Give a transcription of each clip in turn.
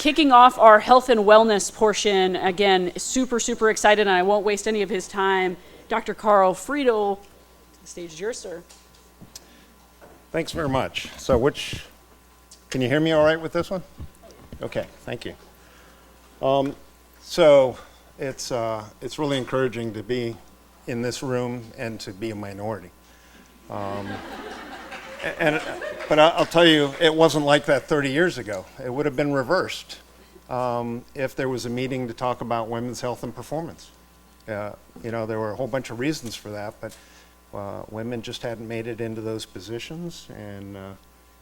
kicking off our health and wellness portion. Again, super, super excited, and I won't waste any of his time. Dr. Karl Friedl, the stage is yours, sir. Thanks very much. So can you hear me all right with this one? Okay, thank you. So it's really encouraging to be in this room and to be a minority. But I'll tell you, it wasn't like that 30 years ago. It would have been reversed if there was a meeting to talk about women's health and performance. There were a whole bunch of reasons for that, but women just hadn't made it into those positions, and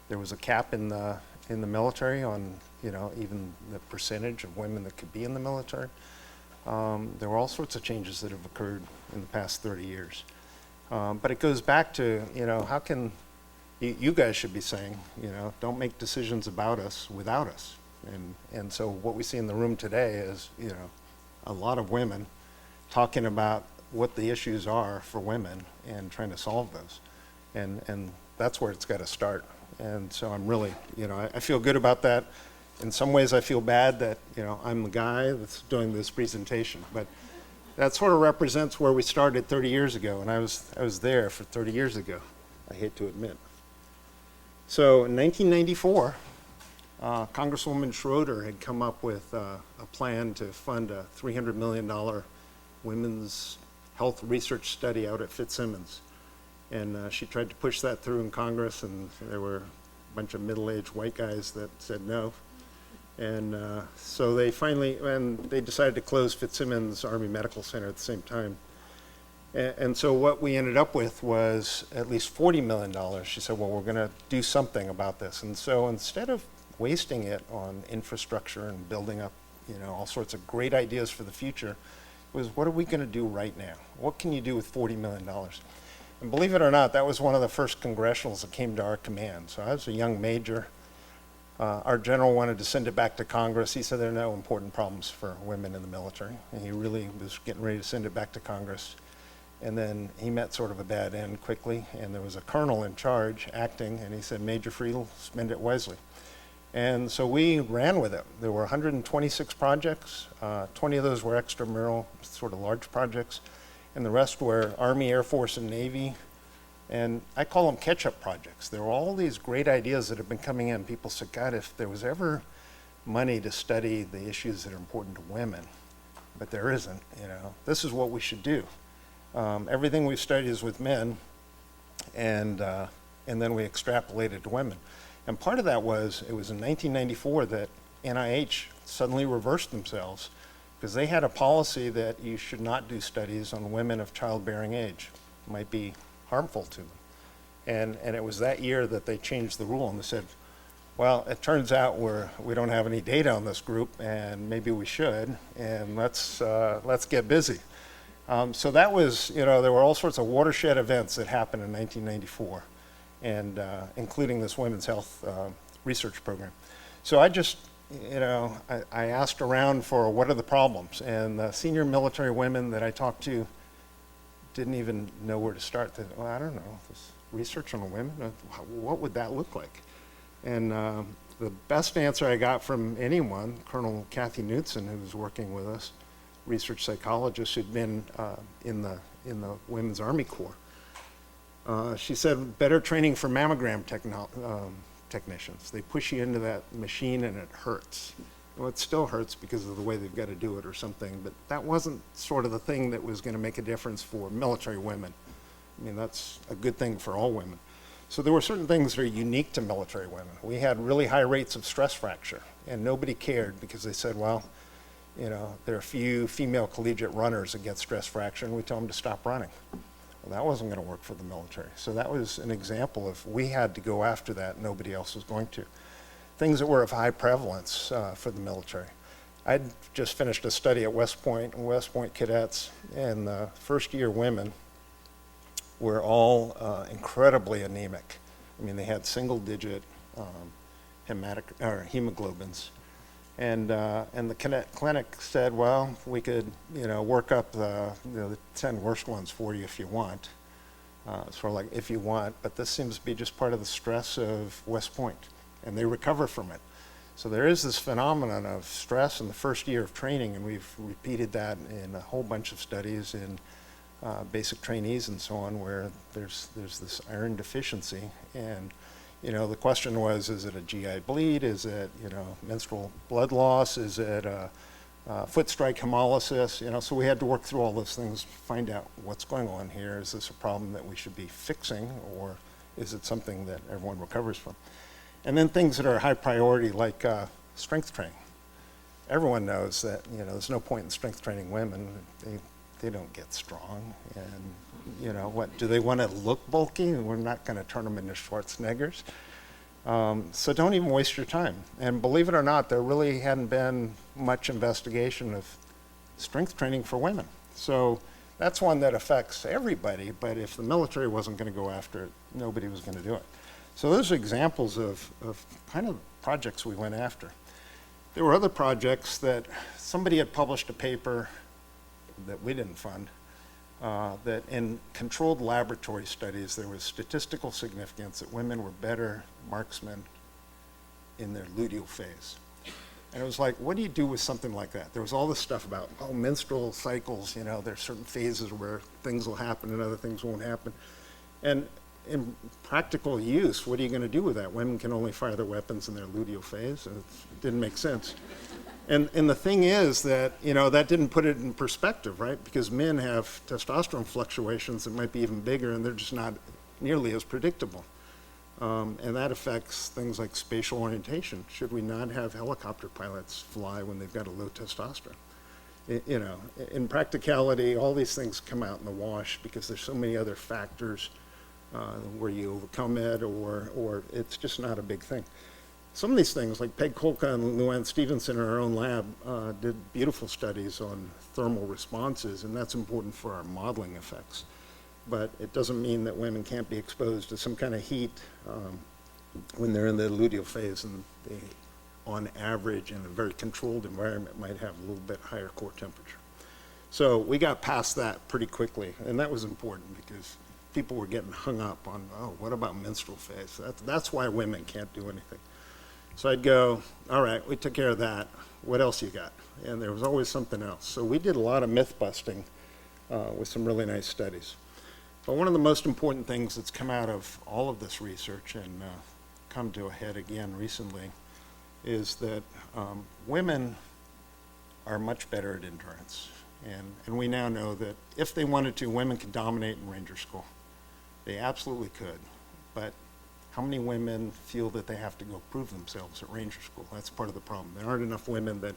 there was a cap in the military on even the percentage of women that could be in the military. There were all sorts of changes that have occurred in the past 30 years. But it goes back to, how can you guys should be saying, don't make decisions about us without us. And so what we see in the room today is, a lot of women talking about what the issues are for women and trying to solve those. And that's where it's got to start. And so I'm really, I feel good about that. In some ways I feel bad that, I'm the guy that's doing this presentation, but that sort of represents where we started 30 years ago, and I was there for 30 years ago, I hate to admit. So in 1994, Congresswoman Schroeder had come up with a plan to fund a $300 million women's health research study out at Fitzsimmons. And she tried to push that through in Congress, and there were a bunch of middle-aged white guys that said no. And so they they decided to close Fitzsimmons Army Medical Center at the same time. And so what we ended up with was at least $40 million. She said, well, we're going to do something about this. And so instead of wasting it on infrastructure and building up, all sorts of great ideas for the future, it was, what are we going to do right now? What can you do with $40 million? And believe it or not, that was one of the first congressionals that came to our command. So I was a young major. Our general wanted to send it back to Congress. He said there are no important problems for women in the military. And he really was getting ready to send it back to Congress. And then he met sort of a bad end quickly, and there was a colonel in charge acting, and he said, Major Friedl, spend it wisely. And so we ran with it. There were 126 projects. 20 of those were extramural, sort of large projects, and the rest were Army, Air Force, and Navy. And I call them catch-up projects. There were all these great ideas that have been coming in. People said, God, if there was ever money to study the issues that are important to women, but there isn't, this is what we should do. Everything we've studied is with men, and then we extrapolated to women. And part of that was, it was in 1994 that NIH suddenly reversed themselves, because they had a policy that you should not do studies on women of childbearing age. It might be harmful to them. And it was that year that they changed the rule, and they said, well, it turns out we don't have any data on this group, and maybe we should, and let's get busy. So that was, there were all sorts of watershed events that happened in 1994, and including this women's health research program. So I just, I asked around for what are the problems, and the senior military women that I talked to didn't even know where to start. They said, well, I don't know, this research on women, what would that look like? And the best answer I got from anyone, Colonel Kathy Knudsen, who was working with us, research psychologist who'd been in the Women's Army Corps. She said, better training for mammogram technicians. They push you into that machine and it hurts. Well, it still hurts because of the way they've got to do it or something, but that wasn't sort of the thing that was going to make a difference for military women. I mean, that's a good thing for all women. So there were certain things that are unique to military women. We had really high rates of stress fracture, and nobody cared because they said, well, there are a few female collegiate runners that get stress fracture, and we tell them to stop running. Well, that wasn't going to work for the military. So that was an example of we had to go after that, nobody else was going to. Things that were of high prevalence for the military. I'd just finished a study at West Point cadets, and the first year women were all incredibly anemic. I mean, they had single-digit hemoglobins. And the clinic said, well, we could, work up the 10 worst ones for you if you want. Sort of like, if you want, but this seems to be just part of the stress of West Point, and they recover from it. So there is this phenomenon of stress in the first year of training, and we've repeated that in a whole bunch of studies in basic trainees and so on, where there's this iron deficiency. And the question was, is it a GI bleed? Is it menstrual blood loss? Is it foot strike hemolysis? So we had to work through all those things, find out what's going on here. Is this a problem that we should be fixing, or is it something that everyone recovers from? And then things that are high priority, like strength training. Everyone knows that there's no point in strength training women. They don't get strong. And what, do they want to look bulky? We're not going to turn them into Schwarzeneggers. So don't even waste your time. And believe it or not, there really hadn't been much investigation of strength training for women. So that's one that affects everybody, but if the military wasn't going to go after it, nobody was going to do it. So those are examples of kind of projects we went after. There were other projects that somebody had published a paper that we didn't fund, that in controlled laboratory studies, there was statistical significance that women were better marksmen in their luteal phase. And it was like, what do you do with something like that? There was all this stuff about, menstrual cycles, there's certain phases where things will happen and other things won't happen. And in practical use, what are you going to do with that? Women can only fire their weapons in their luteal phase, and it didn't make sense. And the thing is that, that didn't put it in perspective, right? Because men have testosterone fluctuations that might be even bigger, and they're just not nearly as predictable. And that affects things like spatial orientation. Should we not have helicopter pilots fly when they've got a low testosterone? In practicality, all these things come out in the wash because there's so many other factors where you overcome it, or it's just not a big thing. Some of these things, like Peg Kolka and Luann Stevenson in our own lab, did beautiful studies on thermal responses, and that's important for our modeling effects. But it doesn't mean that women can't be exposed to some kind of heat when they're in the luteal phase, and they, on average, in a very controlled environment, might have a little bit higher core temperature. So we got past that pretty quickly, and that was important because people were getting hung up on, what about menstrual phase? That's why women can't do anything. So I'd go, all right, we took care of that. What else you got? And there was always something else. So we did a lot of myth busting with some really nice studies. But one of the most important things that's come out of all of this research and come to a head again recently is that women are much better at endurance. And we now know that if they wanted to, women could dominate in Ranger School. They absolutely could. But how many women feel that they have to go prove themselves at Ranger School? That's part of the problem. There aren't enough women that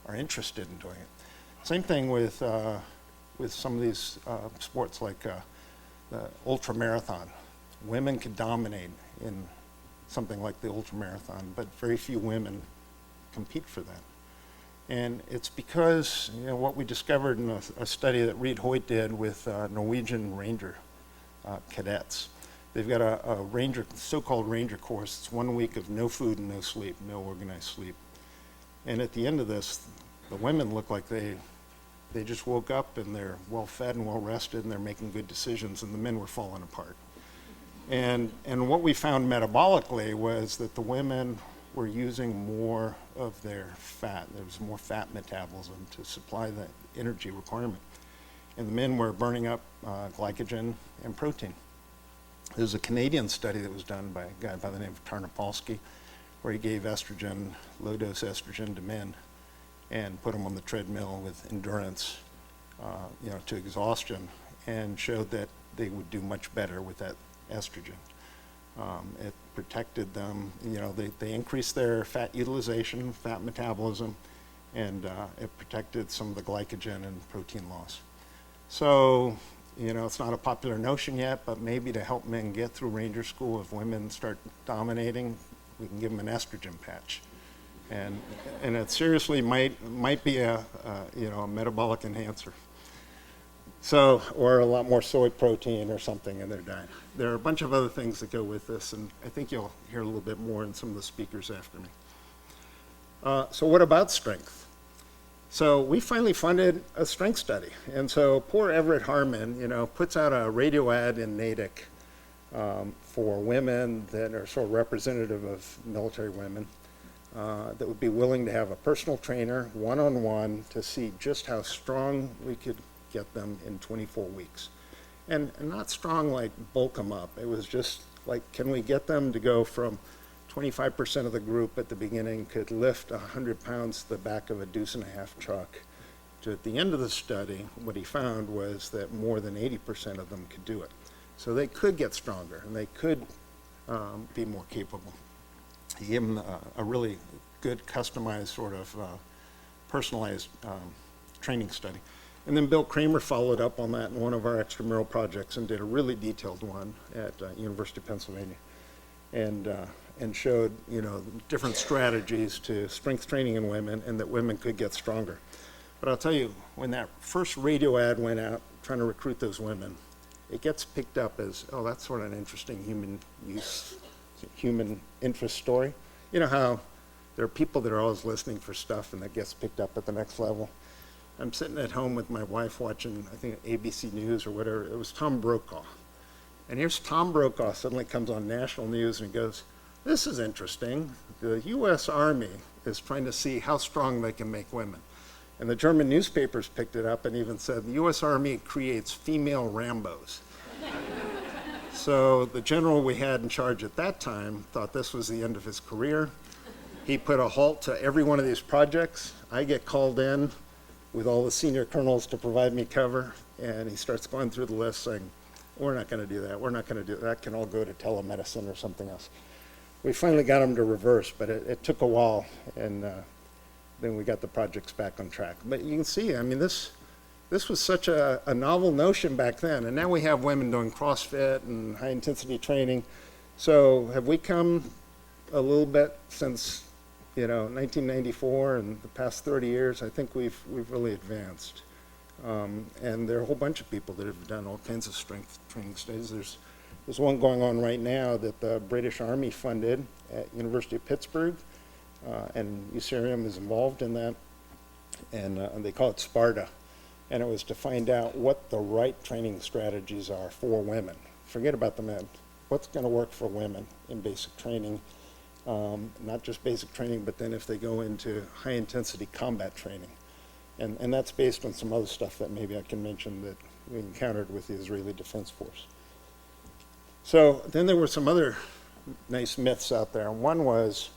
are interested in doing it. Same thing with some of these sports like the ultra marathon. Women could dominate in something like the ultra marathon, but very few women compete for that. And it's because what we discovered in a study that Reed Hoyt did with Norwegian Ranger cadets. They've got a ranger, so-called ranger course. It's 1 week of no food and no sleep, no organized sleep. And at the end of this, the women look like they just woke up and they're well fed and well rested and they're making good decisions, and the men were falling apart. And what we found metabolically was that the women were using more of their fat. There was more fat metabolism to supply the energy requirement. And the men were burning up glycogen and protein. There's a Canadian study that was done by a guy by the name of Tarnopolsky, where he gave estrogen, low-dose estrogen to men and put them on the treadmill with endurance, to exhaustion, and showed that they would do much better with that estrogen. It protected them, they increased their fat utilization, fat metabolism, and it protected some of the glycogen and protein loss. So, it's not a popular notion yet, but maybe to help men get through Ranger School, if women start dominating, we can give them an estrogen patch. And it seriously might be a metabolic enhancer. So, or a lot more soy protein or something in their diet. There are a bunch of other things that go with this, and I think you'll hear a little bit more in some of the speakers after me. So what about strength? So we finally funded a strength study. And so poor Everett Harmon, puts out a radio ad in Natick for women that are sort of representative of military women. that would be willing to have a personal trainer, one-on-one, to see just how strong we could get them in 24 weeks. And not strong like bulk them up. It was just like, can we get them to go from 25% of the group at the beginning could lift 100 pounds to the back of a deuce-and-a-half truck, to at the end of the study, what he found was that more than 80% of them could do it. So they could get stronger, and they could be more capable. He gave them a really good, customized, sort of personalized training study. And then Bill Kramer followed up on that in one of our extramural projects and did a really detailed one at University of Pennsylvania, and showed, you know, different strategies to strength training in women, and that women could get stronger. But I'll tell you, when that first radio ad went out trying to recruit those women, it gets picked up as, oh, that's sort of an interesting human interest story. You know how there are people that are always listening for stuff and that gets picked up at the next level. I'm sitting at home with my wife watching, I think, ABC News or whatever. It was Tom Brokaw. And here's Tom Brokaw suddenly comes on national news and he goes, this is interesting. The U.S. Army is trying to see how strong they can make women. And the German newspapers picked it up and even said, the U.S. Army creates female Rambos. So the general we had in charge at that time thought this was the end of his career. He put a halt to every one of these projects. I get called in with all the senior colonels to provide me cover, and he starts going through the list saying, we're not going to do that, we're not going to do that, that can all go to telemedicine or something else. We finally got him to reverse, but it took a while, and then we got the projects back on track. But you can see, I mean, this was such a novel notion back then, and now we have women doing CrossFit and high-intensity training. So have we come a little bit since, you know, 1994 and the past 30 years? I think we've really advanced. And there are a whole bunch of people that have done all kinds of strength training studies. There's one going on right now that the British Army funded at University of Pittsburgh, and UCRM is involved in that, and they call it Sparta. And it was to find out what the right training strategies are for women. Forget about the men. What's going to work for women in basic training? Not just basic training, but then if they go into high-intensity combat training. And that's based on some other stuff that maybe I can mention that we encountered with the Israeli Defense Force. So then there were some other nice myths out there. One was,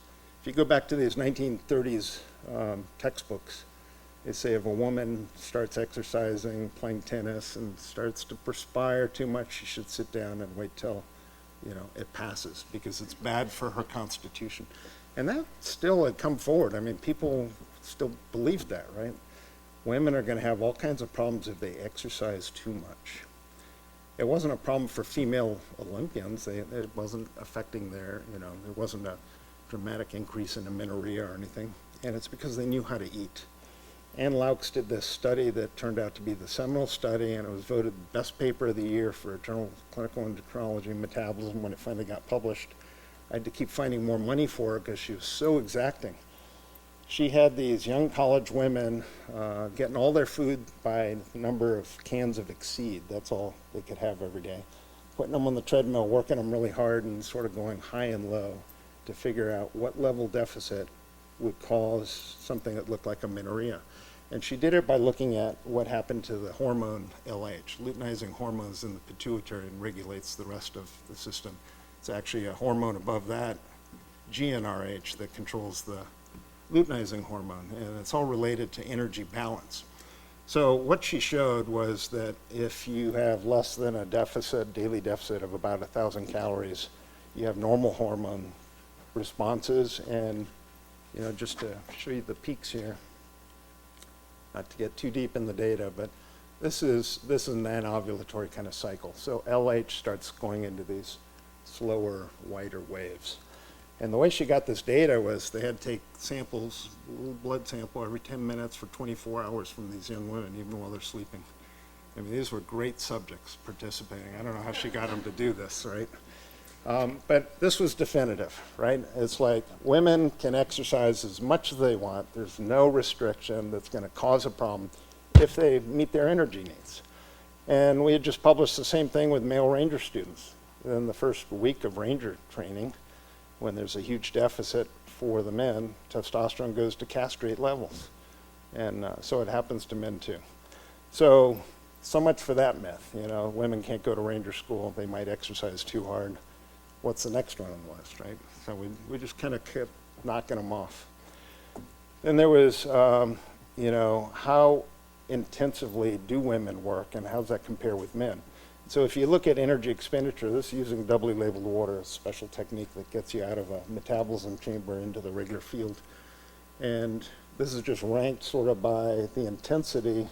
if you go back to these 1930s textbooks, they say if a woman starts exercising, playing tennis, and starts to perspire too much, she should sit down and wait till, you know, it passes, because it's bad for her constitution. And that still had come forward. I mean, people still believed that, right? Women are going to have all kinds of problems if they exercise too much. It wasn't a problem for female Olympians. It wasn't affecting their, you know, there wasn't a dramatic increase in amenorrhea or anything. And it's because they knew how to eat. Ann Laux did this study that turned out to be the seminal study, and it was voted the best paper of the year for Journal of Clinical Endocrinology and Metabolism when it finally got published. I had to keep finding more money for her because she was so exacting. She had these young college women getting all their food by the number of cans of Exceed. That's all they could have every day. Putting them on the treadmill, working them really hard, and sort of going high and low to figure out what level deficit would cause something that looked like amenorrhea. And she did it by looking at what happened to the hormone LH. Luteinizing hormones in the pituitary and regulates the rest of the system. It's actually a hormone above that, GnRH, that controls the luteinizing hormone, and it's all related to energy balance. So what she showed was that if you have less than a deficit, daily deficit of about 1,000 calories, you have normal hormone responses. And, you know, just to show you the peaks here, not to get too deep in the data, but this is an anovulatory kind of cycle. So LH starts going into these slower, wider waves. And the way she got this data was they had to take samples, a little blood sample every 10 minutes for 24 hours from these young women, even while they're sleeping. I mean, these were great subjects participating. I don't know how she got them to do this, right? But this was definitive, right? It's like women can exercise as much as they want. There's no restriction that's going to cause a problem if they meet their energy needs. And we had just published the same thing with male Ranger students. In the first week of Ranger training, when there's a huge deficit for the men, testosterone goes to castrate levels. And so it happens to men too. So much for that myth. You know, women can't go to ranger school. They might exercise too hard. What's the next one on the list, right? So we just kind of kept knocking them off. Then there was, you know, how intensively do women work and how does that compare with men? So if you look at energy expenditure, this is using doubly labeled water, a special technique that gets you out of a metabolism chamber into the regular field. And this is just ranked sort of by the intensity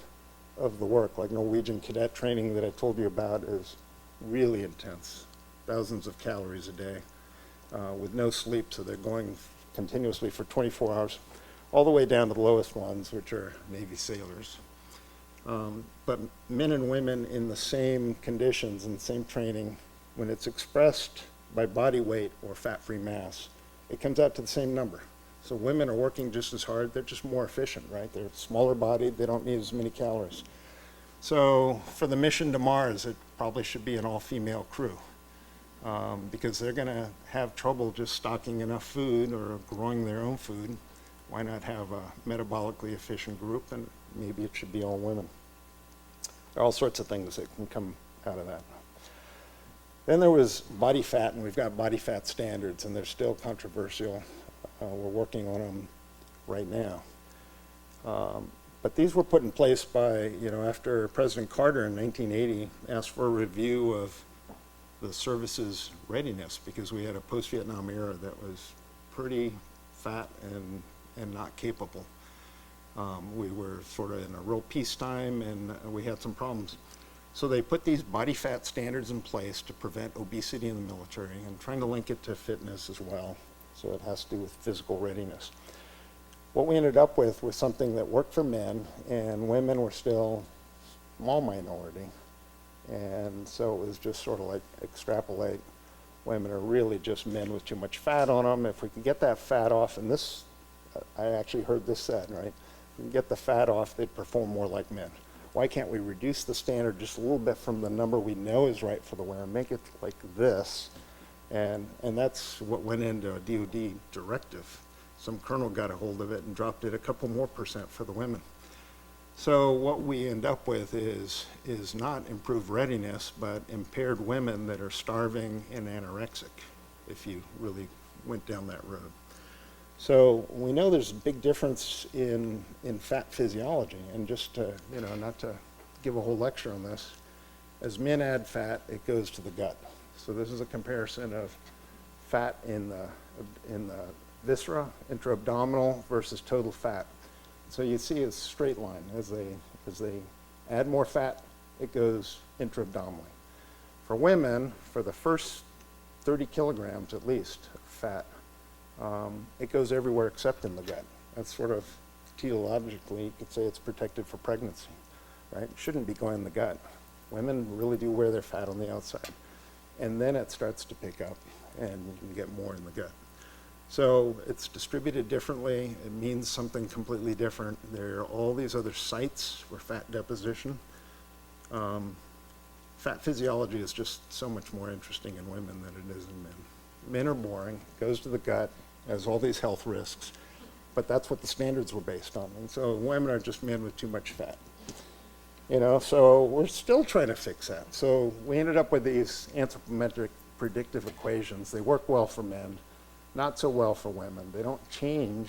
of the work, like Norwegian cadet training that I told you about is really intense, thousands of calories a day with no sleep, so they're going continuously for 24 hours, all the way down to the lowest ones, which are Navy sailors. But men and women in the same conditions and same training, when it's expressed by body weight or fat-free mass, it comes out to the same number. So women are working just as hard, they're just more efficient, right? They're smaller bodied, they don't need as many calories. So for the mission to Mars, it probably should be an all-female crew because they're gonna have trouble just stocking enough food or growing their own food. Why not have a metabolically efficient group, and maybe it should be all women. There are all sorts of things that can come out of that. Then there was body fat, and we've got body fat standards, and they're still controversial. We're working on them right now. But these were put in place by, you know, after President Carter in 1980 asked for a review of the service's readiness because we had a post-Vietnam era that was pretty fat and not capable. We were sort of in a real peacetime and we had some problems. So they put these body fat standards in place to prevent obesity in the military and trying to link it to fitness as well. So it has to do with physical readiness. What we ended up with was something that worked for men, and women were still a small minority. And so it was just sort of like extrapolate. Women are really just men with too much fat on them. If we can get that fat off, and this, I actually heard this said, right? If we can get the fat off, they'd perform more like men. Why can't we reduce the standard just a little bit from the number we know is right for the women, make it like this? And that's what went into a DOD directive. Some colonel got a hold of it and dropped it a couple more % for the women. So what we end up with is not improved readiness, but impaired women that are starving and anorexic, if you really went down that road. So we know there's a big difference in fat physiology, and just to, you know, not to give a whole lecture on this, as men add fat, it goes to the gut. So this is a comparison of fat in the viscera, intra-abdominal versus total fat. So you see it's a straight line. As they add more fat, it goes intra-abdominally. For women, for the first 30 kilograms at least of fat, it goes everywhere except in the gut. That's sort of teleologically, you could say it's protected for pregnancy, right? It shouldn't be going in the gut. Women really do wear their fat on the outside. And then it starts to pick up and you can get more in the gut. So it's distributed differently. It means something completely different. There are all these other sites for fat deposition. Fat physiology is just so much more interesting in women than it is in men. Men are boring, goes to the gut, has all these health risks, but that's what the standards were based on. And so women are just men with too much fat. You know, so we're still trying to fix that. So we ended up with these anthropometric predictive equations. They work well for men, not so well for women. They don't change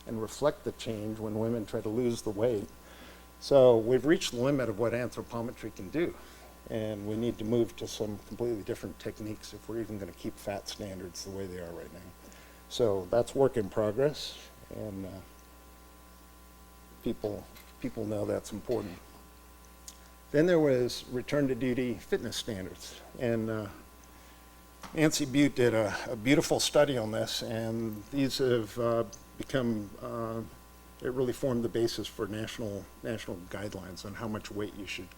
and reflect the change when women try to lose the weight. So we've reached the limit of what anthropometry can do. And we need to move to some completely different techniques if we're even going to keep fat standards the way they are right now. So that's work in progress, and people know that's important. Then there was return to duty fitness standards. And Nancy Butte did a beautiful study on this, and these have become, it really formed the basis for national guidelines on how much weight you should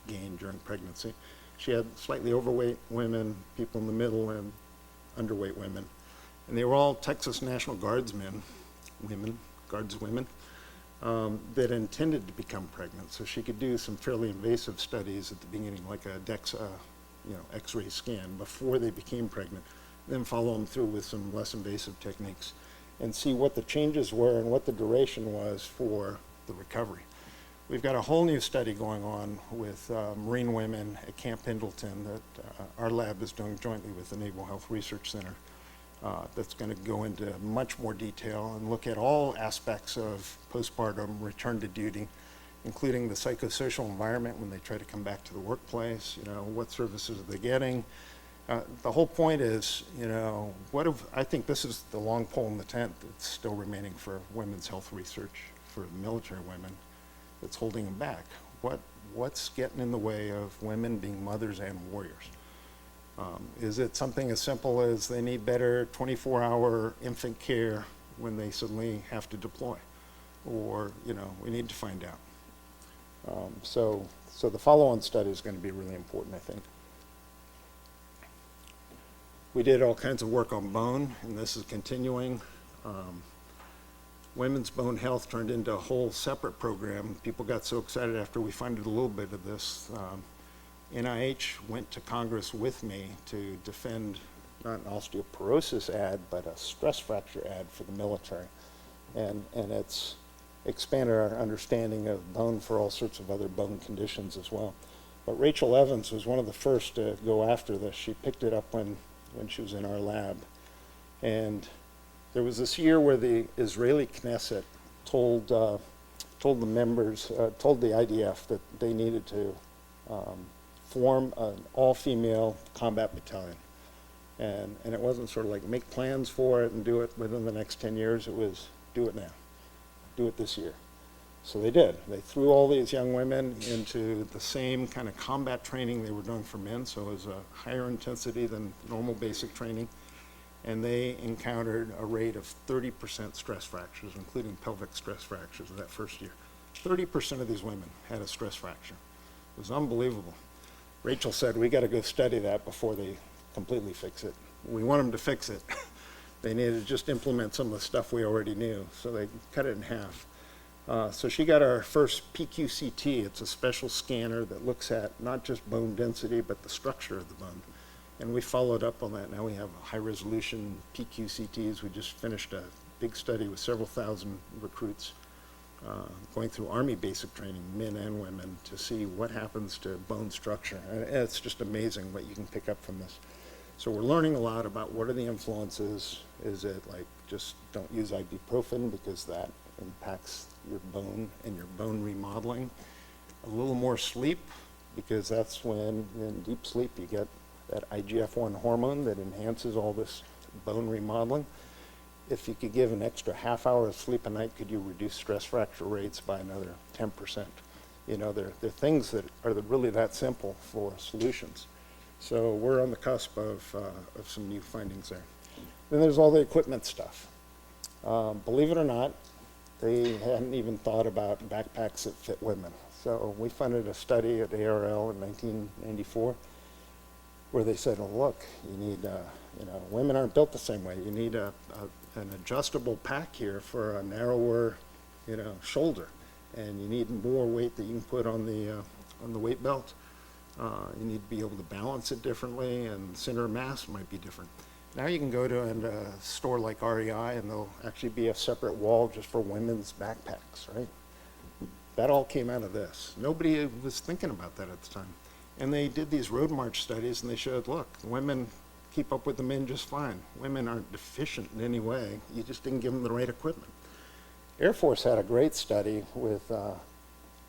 gain during pregnancy. She had slightly overweight women, people in the middle, and underweight women. And they were all Texas National Guardsmen, guardswomen, that intended to become pregnant. So she could do some fairly invasive studies at the beginning, like a DEXA, X-ray scan before they became pregnant, then follow them through with some less invasive techniques. and see what the changes were and what the duration was for the recovery. We've got a whole new study going on with Marine women at Camp Pendleton that our lab is doing jointly with the Naval Health Research Center. That's going to go into much more detail and look at all aspects of postpartum return to duty, including the psychosocial environment when they try to come back to the workplace, what services are they getting. The whole point is, I think this is the long pole in the tent that's still remaining for women's health research for the military women that's holding them back. What's getting in the way of women being mothers and warriors? Is it something as simple as they need better 24-hour infant care when they suddenly have to deploy? Or, we need to find out. So the follow-on study is going to be really important, I think. We did all kinds of work on bone, and this is continuing. Women's bone health turned into a whole separate program. People got so excited after we funded a little bit of this. NIH went to Congress with me to defend not an osteoporosis ad, but a stress fracture ad for the military. And it's expanded our understanding of bone for all sorts of other bone conditions as well. But Rachel Evans was one of the first to go after this. She picked it up when she was in our lab. And there was this year where the Israeli Knesset told the members, told the IDF that they needed to form an all-female combat battalion. And it wasn't sort of like make plans for it and do it within the next 10 years. It was do it now. Do it this year. So they did. They threw all these young women into the same kind of combat training they were doing for men, so it was a higher intensity than normal basic training. And they encountered a rate of 30% stress fractures, including pelvic stress fractures that first year. 30% of these women had a stress fracture. It was unbelievable. Rachel said, we got to go study that before they completely fix it. We want them to fix it. They needed to just implement some of the stuff we already knew, so they cut it in half. So she got our first PQCT. It's a special scanner that looks at not just bone density, but the structure of the bone. And we followed up on that. Now we have high-resolution PQCTs. We just finished a big study with several thousand recruits going through Army basic training, men and women, to see what happens to bone structure. And it's just amazing what you can pick up from this. So we're learning a lot about what are the influences. Is it like just don't use ibuprofen because that impacts your bone and your bone remodeling? A little more sleep, because that's when in deep sleep you get that IGF-1 hormone that enhances all this bone remodeling. If you could give an extra half hour of sleep a night, could you reduce stress fracture rates by another 10%? They're things that are really that simple for solutions. So we're on the cusp of some new findings there. Then there's all the equipment stuff. Believe it or not, they hadn't even thought about backpacks that fit women. So we funded a study at ARL in 1994 where they said, well, look, you need, women aren't built the same way. You need an adjustable pack here for a narrower, shoulder. And you need more weight that you can put on the weight belt. You need to be able to balance it differently, and center of mass might be different. Now you can go to a store like REI, and there'll actually be a separate wall just for women's backpacks, right? That all came out of this. Nobody was thinking about that at the time. And they did these road march studies, and they showed, look, women keep up with the men just fine. Women aren't deficient in any way. You just didn't give them the right equipment. Air Force had a great study with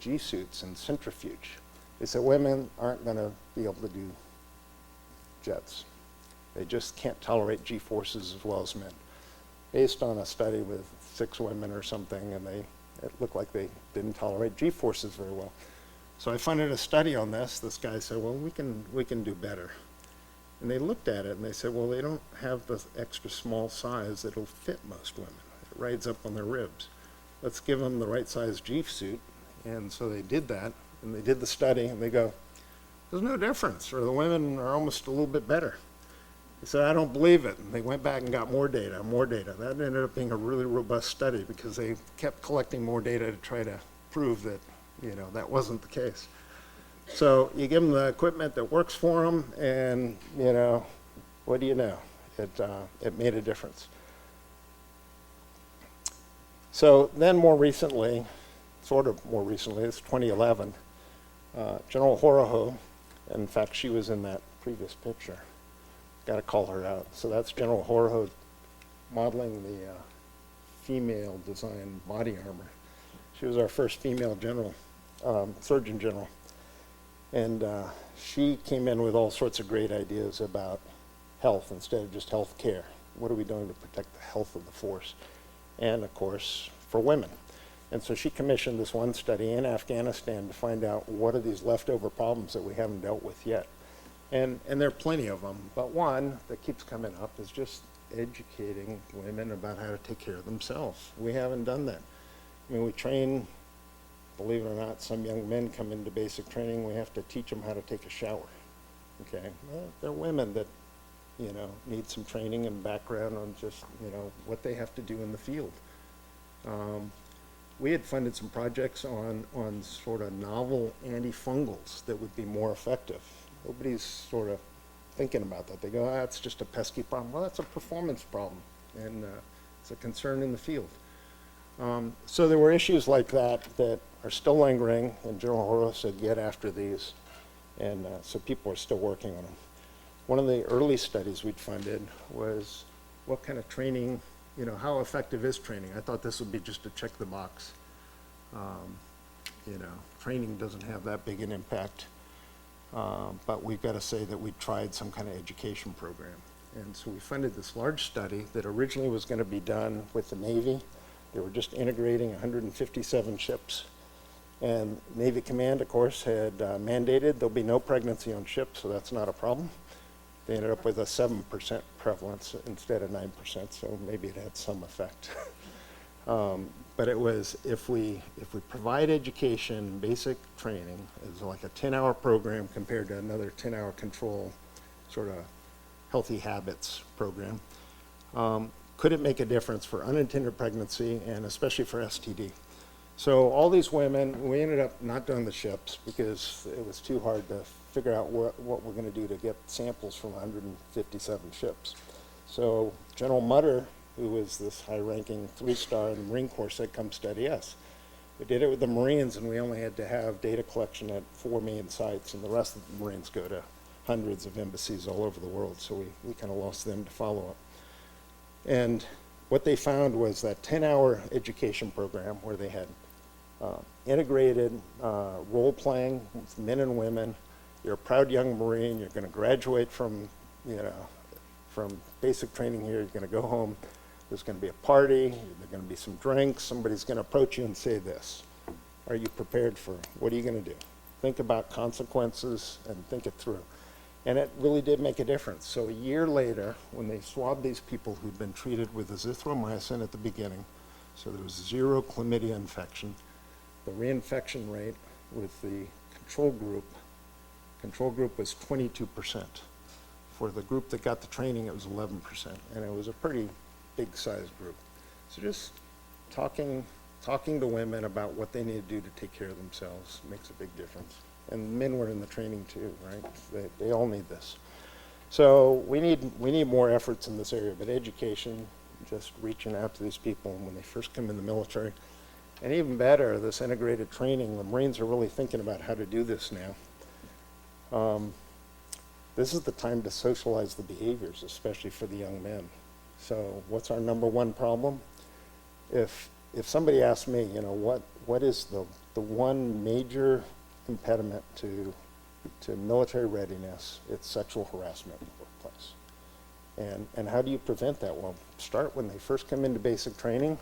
G-suits and centrifuge. They said women aren't going to be able to do jets. They just can't tolerate G-forces as well as men. Based on a study with 6 women or something, and it looked like they didn't tolerate G-forces very well. So I funded a study on this. This guy said, well, we can do better. And they looked at it and they said, well, they don't have the extra small size that'll fit most women. It rides up on their ribs. Let's give them the right size G-suit. And so they did that, and they did the study, and they go, there's no difference, or the women are almost a little bit better. They said, I don't believe it. And they went back and got more data. That ended up being a really robust study because they kept collecting more data to try to prove that, that wasn't the case. So you give them the equipment that works for them, and, what do you know? It made a difference. So then more recently, sort of more recently, it's 2011, General Horoho, in fact, she was in that previous picture. Got to call her out. So that's General Horoho modeling the female design body armor. She was our first female general, Surgeon General. And she came in with all sorts of great ideas about health instead of just health care. What are we doing to protect the health of the force? And of course, for women. And so she commissioned this one study in Afghanistan to find out what are these leftover problems that we haven't dealt with yet. And there are plenty of them, but one that keeps coming up is just educating women about how to take care of themselves. We haven't done that. I mean, we train, believe it or not, some young men come into basic training, we have to teach them how to take a shower. Okay, well, they're women that, you know, need some training and background on just, you know, what they have to do in the field. We had funded some projects on sort of novel antifungals that would be more effective. Nobody's sort of thinking about that. They go, ah, it's just a pesky problem. Well, that's a performance problem, and it's a concern in the field. So there were issues like that that are still lingering, and General Horoho said, get after these, and so people are still working on them. One of the early studies we'd funded was what kind of training, you know, how effective is training? I thought this would be just to check the box. You know, training doesn't have that big an impact. But we've got to say that we tried some kind of education program. And so we funded this large study that originally was going to be done with the Navy. They were just integrating 157 ships. And Navy Command, of course, had mandated there'll be no pregnancy on ships, so that's not a problem. They ended up with a 7% prevalence instead of 9%, so maybe it had some effect. But it was, if we provide education, basic training, it's like a 10-hour program compared to another 10-hour control, sort of healthy habits program, could it make a difference for unintended pregnancy and especially for STD? So all these women, we ended up not doing the ships because it was too hard to figure out what we're going to do to get samples from 157 ships. So General Mutter, who was this high-ranking 3-star in the Marine Corps, said, come study us. We did it with the Marines, and we only had to have data collection at 4 main sites, and the rest of the Marines go to hundreds of embassies all over the world, so we kind of lost them to follow up. And what they found was that 10-hour education program where they had integrated role-playing with men and women. You're a proud young Marine, you're going to graduate from, you know, from basic training here, you're going to go home. There's going to be a party, there's going to be some drinks, somebody's going to approach you and say this. Are you prepared for, what are you going to do? Think about consequences and think it through. And it really did make a difference. So a year later, when they swabbed these people who'd been treated with azithromycin at the beginning, so there was 0 chlamydia infection, the reinfection rate with the control group was 22%. For the group that got the training, it was 11%, and it was a pretty big sized group. So just talking to women about what they need to do to take care of themselves makes a big difference. And men were in the training too, right? They all need this. So we need more efforts in this area, but education, just reaching out to these people when they first come in the military. And even better, this integrated training, the Marines are really thinking about how to do this now. This is the time to socialize the behaviors, especially for the young men. So what's our number one problem? If somebody asks me, you know, what is the one major impediment to military readiness, it's sexual harassment in the workplace. And how do you prevent that? Well, start when they first come into basic training,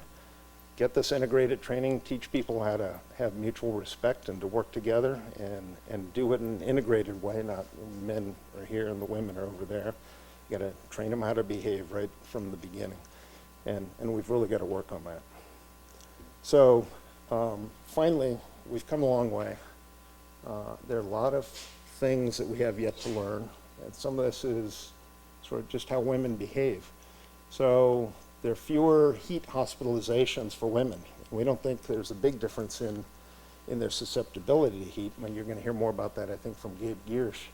get this integrated training, teach people how to have mutual respect and to work together and do it in an integrated way, not men are here and the women are over there. You gotta train them how to behave right from the beginning. And we've really got to work on that. So finally, we've come a long way. There are a lot of things that we have yet to learn, and some of this is sort of just how women behave. So there are fewer heat hospitalizations for women. We don't think there's a big difference in their susceptibility to heat. You're going to hear more about that, I think, from Gabe Giersch.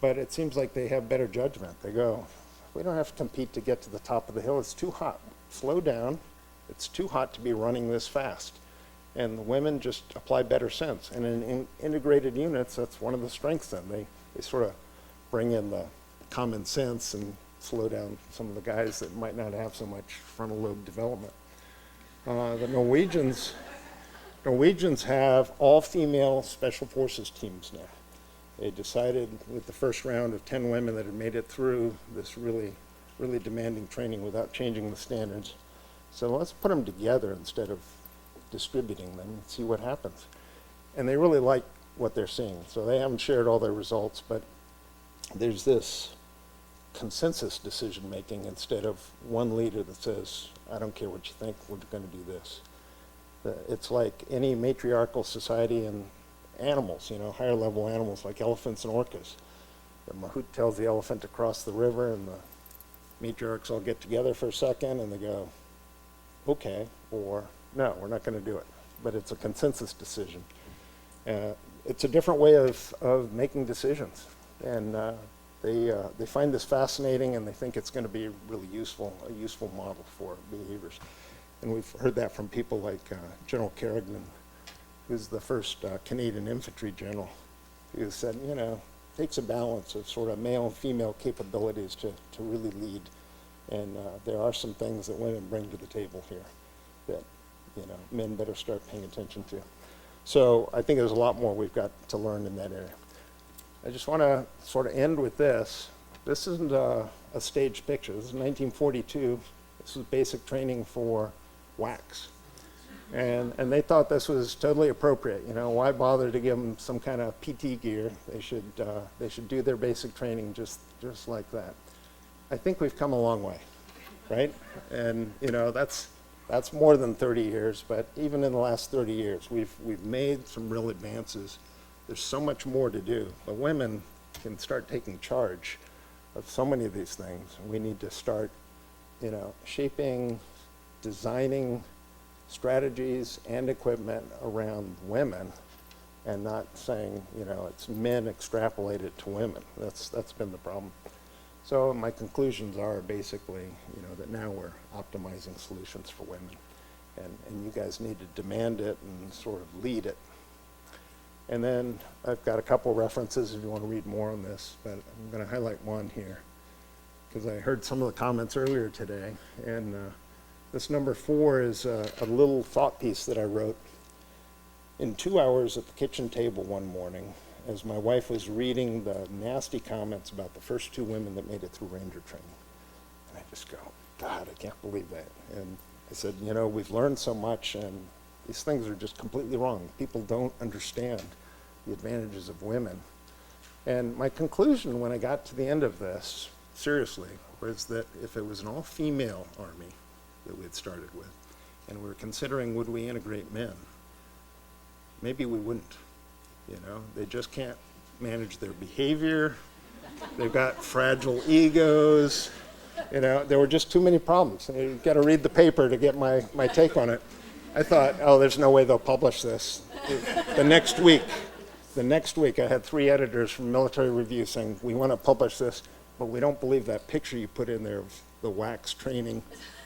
But it seems like they have better judgment. They go, we don't have to compete to get to the top of the hill. It's too hot. Slow down It's too hot to be running this fast. And the women just apply better sense. And in integrated units, that's one of the strengths then. They sort of bring in the common sense and slow down some of the guys that might not have so much frontal lobe development. The Norwegians have all-female special forces teams now. They decided with the first round of 10 women that had made it through this really, really demanding training without changing the standards. So let's put them together instead of distributing them and see what happens. And they really like what they're seeing. So they haven't shared all their results, but there's this consensus decision making instead of one leader that says, I don't care what you think, we're going to do this. It's like any matriarchal society in animals, higher level animals like elephants and orcas. The mahout tells the elephant to cross the river, and the matriarchs all get together for a second and they go, okay, or no, we're not going to do it. But it's a consensus decision. It's a different way of making decisions. And they find this fascinating, and they think it's going to be really a useful model for behaviors. And we've heard that from people like General Kerrigan, who's the first Canadian infantry general, who said, it takes a balance of sort of male and female capabilities to really lead. And there are some things that women bring to the table here that men better start paying attention to. So I think there's a lot more we've got to learn in that area. I just want to sort of end with this. This isn't a staged picture. This is 1942. This was basic training for WACs. And they thought this was totally appropriate. Why bother to give them some kind of PT gear? They should do their basic training just like that. I think we've come a long way, right? And that's more than 30 years, but even in the last 30 years, we've made some real advances. There's so much more to do, but women can start taking charge of so many of these things. We need to start, shaping, designing strategies and equipment around women, and not saying, it's men extrapolated to women. That's been the problem. So my conclusions are basically, that now we're optimizing solutions for women, and you guys need to demand it and sort of lead it. And then I've got a couple references if you want to read more on this, but I'm going to highlight one here because I heard some of the comments earlier today. And this number 4 is a little thought piece that I wrote in 2 hours at the kitchen table one morning as my wife was reading the nasty comments about the first 2 women that made it through Ranger training. And I just go, God, I can't believe that. And I said, we've learned so much, and these things are just completely wrong. People don't understand the advantages of women. And my conclusion when I got to the end of this, seriously, was that if it was an all-female army that we had started with, and we were considering would we integrate men, maybe we wouldn't. They just can't manage their behavior. They've got fragile egos. There were just too many problems. You've got to read the paper to get my take on it. I thought, there's no way they'll publish this. The next week, I had 3 editors from Military Review saying, we want to publish this, but we don't believe that picture you put in there of the WACs training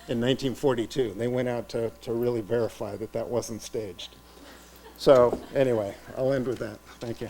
in 1942. They went out to really verify that wasn't staged. So anyway, I'll end with that. Thank you.